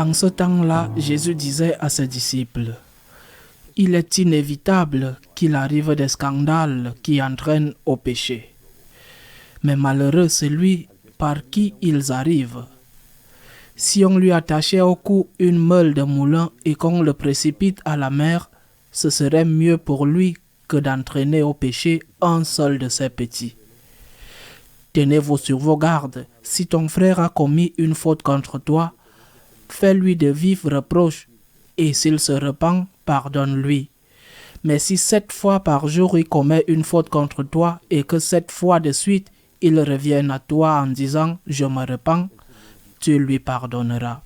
En ce temps-là, Jésus disait à ses disciples, « Il est inévitable qu'il arrive des scandales qui entraînent au péché. Mais malheureux celui par qui ils arrivent. Si on lui attachait au cou une meule de moulin et qu'on le précipite à la mer, ce serait mieux pour lui que d'entraîner au péché un seul de ses petits. Tenez-vous sur vos gardes. Si ton frère a commis une faute contre toi, fais-lui de vifs reproches, et s'il se repent, pardonne-lui. Mais si 7 fois par jour il commet une faute contre toi, et que 7 fois de suite il revienne à toi en disant « Je me repens », tu lui pardonneras.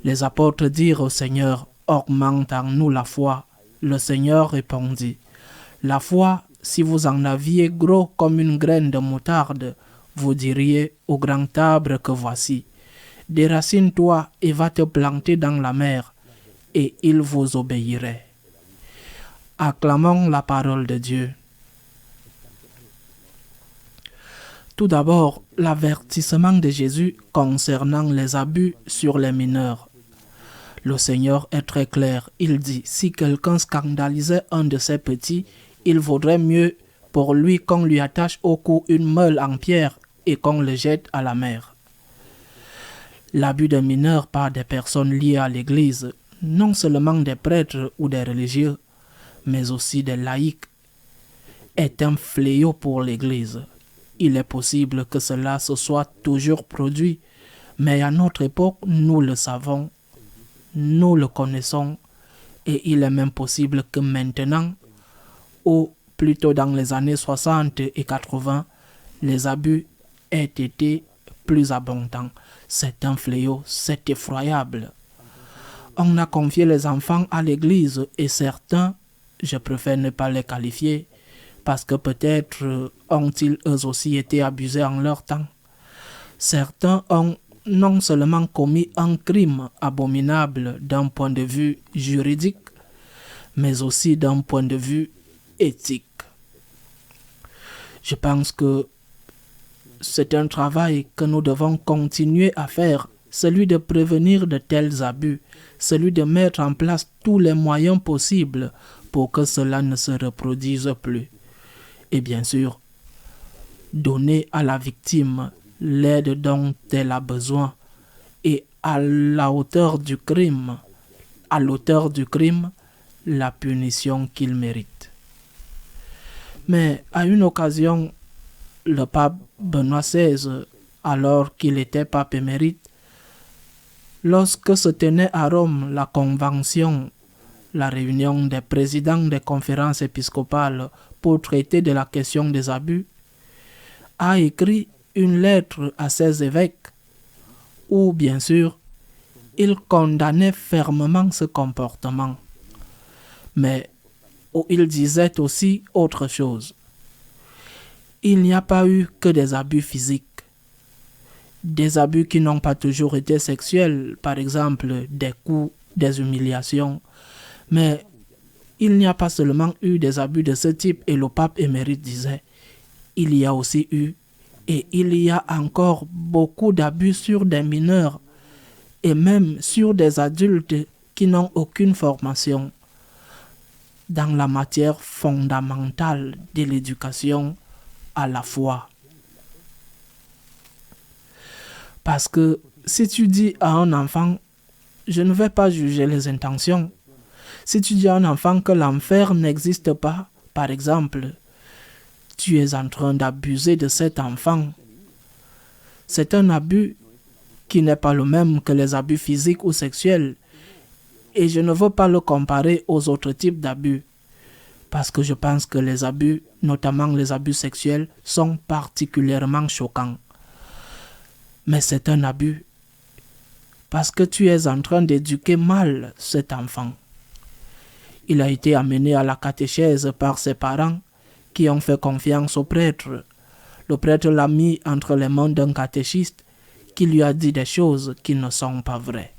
Les apôtres dirent au Seigneur « Augmente en nous la foi ». Le Seigneur répondit « La foi, si vous en aviez gros comme une graine de moutarde, vous diriez au grand arbre que voici, déracine-toi et va te planter dans la mer, et il vous obéirait. » Acclamons la parole de Dieu. Tout d'abord, l'avertissement de Jésus concernant les abus sur les mineurs. Le Seigneur est très clair. Il dit, si quelqu'un scandalisait un de ses petits, il vaudrait mieux pour lui qu'on lui attache au cou une meule en pierre et qu'on le jette à la mer. L'abus de mineurs par des personnes liées à l'Église, non seulement des prêtres ou des religieux, mais aussi des laïcs, est un fléau pour l'Église. Il est possible que cela se soit toujours produit, mais à notre époque, nous le savons, nous le connaissons, et il est même possible que maintenant, ou plutôt dans les années 60 et 80, les abus aient été plus abondants. C'est un fléau, c'est effroyable. On a confié les enfants à l'Église et certains, je préfère ne pas les qualifier, parce que peut-être ont-ils eux aussi été abusés en leur temps. Certains ont non seulement commis un crime abominable d'un point de vue juridique, mais aussi d'un point de vue éthique. Je pense que c'est un travail que nous devons continuer à faire, celui de prévenir de tels abus, celui de mettre en place tous les moyens possibles pour que cela ne se reproduise plus. Et bien sûr, donner à la victime l'aide dont elle a besoin et à l'auteur du crime, la punition qu'il mérite. Mais à une occasion, le pape Benoît XVI, alors qu'il était pape émérite, lorsque se tenait à Rome la convention, la réunion des présidents des conférences épiscopales pour traiter de la question des abus, a écrit une lettre à ses évêques où, bien sûr, il condamnait fermement ce comportement, mais où il disait aussi autre chose. Il n'y a pas eu que des abus physiques, des abus qui n'ont pas toujours été sexuels, par exemple des coups, des humiliations, mais il n'y a pas seulement eu des abus de ce type, et le pape émérite disait, il y a aussi eu, et il y a encore beaucoup d'abus sur des mineurs, et même sur des adultes qui n'ont aucune formation dans la matière fondamentale de l'éducation à la foi. Parce que si tu dis à un enfant, je ne vais pas juger les intentions, si tu dis à un enfant que l'enfer n'existe pas, par exemple, tu es en train d'abuser de cet enfant. C'est un abus qui n'est pas le même que les abus physiques ou sexuels. Et je ne veux pas le comparer aux autres types d'abus. Parce que je pense que les abus, notamment les abus sexuels, sont particulièrement choquants. Mais c'est un abus. Parce que tu es en train d'éduquer mal cet enfant. Il a été amené à la catéchèse par ses parents qui ont fait confiance au prêtre. Le prêtre l'a mis entre les mains d'un catéchiste qui lui a dit des choses qui ne sont pas vraies.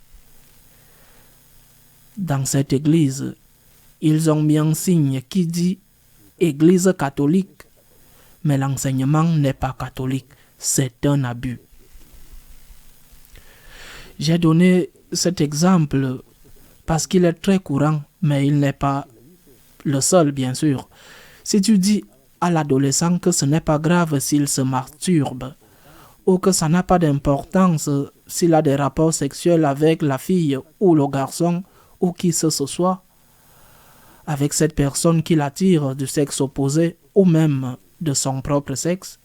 Dans cette église, ils ont mis un signe qui dit « Église catholique », mais l'enseignement n'est pas catholique, c'est un abus. J'ai donné cet exemple parce qu'il est très courant, mais il n'est pas le seul, bien sûr. Si tu dis à l'adolescent que ce n'est pas grave s'il se masturbe, ou que ça n'a pas d'importance s'il a des rapports sexuels avec la fille ou le garçon, ou qui que ce soit, avec cette personne qui l'attire du sexe opposé, ou même de son propre sexe,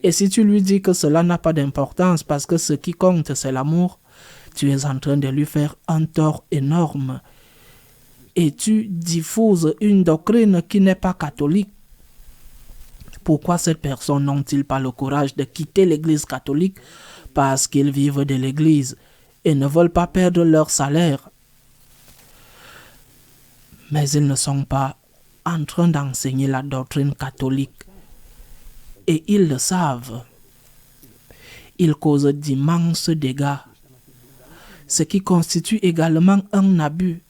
et si tu lui dis que cela n'a pas d'importance parce que ce qui compte c'est l'amour, tu es en train de lui faire un tort énorme. Et tu diffuses une doctrine qui n'est pas catholique. Pourquoi ces personnes n'ont-ils pas le courage de quitter l'église catholique? Parce qu'ils vivent de l'église et ne veulent pas perdre leur salaire. Mais ils ne sont pas en train d'enseigner la doctrine catholique. Et ils le savent. Ils causent d'immenses dégâts. Ce qui constitue également un abus.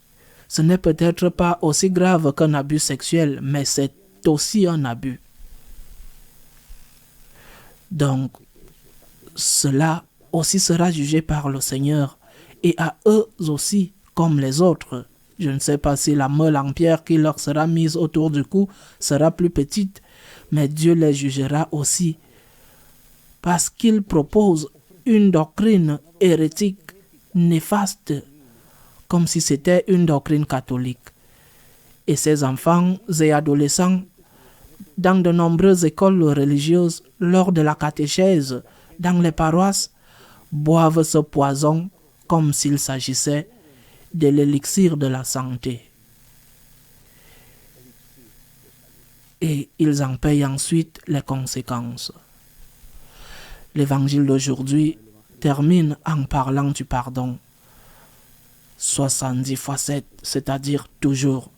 Ce n'est peut-être pas aussi grave qu'un abus sexuel, mais c'est aussi un abus. Donc, cela aussi sera jugé par le Seigneur. Et à eux aussi, comme les autres. Je ne sais pas si la meule en pierre qui leur sera mise autour du cou sera plus petite, mais Dieu les jugera aussi. Parce qu'ils proposent une doctrine hérétique, néfaste, comme si c'était une doctrine catholique. Et ces enfants et adolescents, dans de nombreuses écoles religieuses, lors de la catéchèse, dans les paroisses, boivent ce poison comme s'il s'agissait de l'élixir de la santé. Et ils en payent ensuite les conséquences. L'évangile d'aujourd'hui termine en parlant du pardon. 70 fois 7, c'est-à-dire toujours.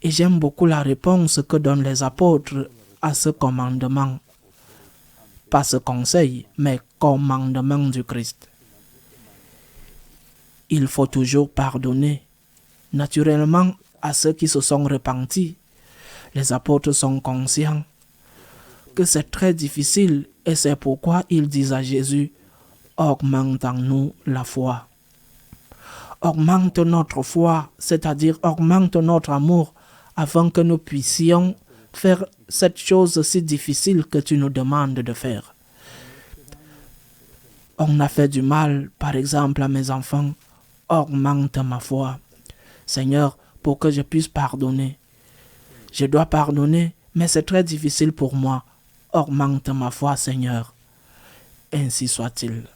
Et j'aime beaucoup la réponse que donnent les apôtres à ce commandement. Pas ce conseil, mais commandement du Christ. Il faut toujours pardonner. Naturellement, à ceux qui se sont repentis, les apôtres sont conscients que c'est très difficile et c'est pourquoi ils disent à Jésus, augmente en nous la foi. Augmente notre foi, c'est-à-dire augmente notre amour afin que nous puissions faire cette chose si difficile que tu nous demandes de faire. On a fait du mal, par exemple, à mes enfants. Augmente ma foi. Seigneur, pour que je puisse pardonner. Je dois pardonner, mais c'est très difficile pour moi. Augmente ma foi, Seigneur. Ainsi soit-il.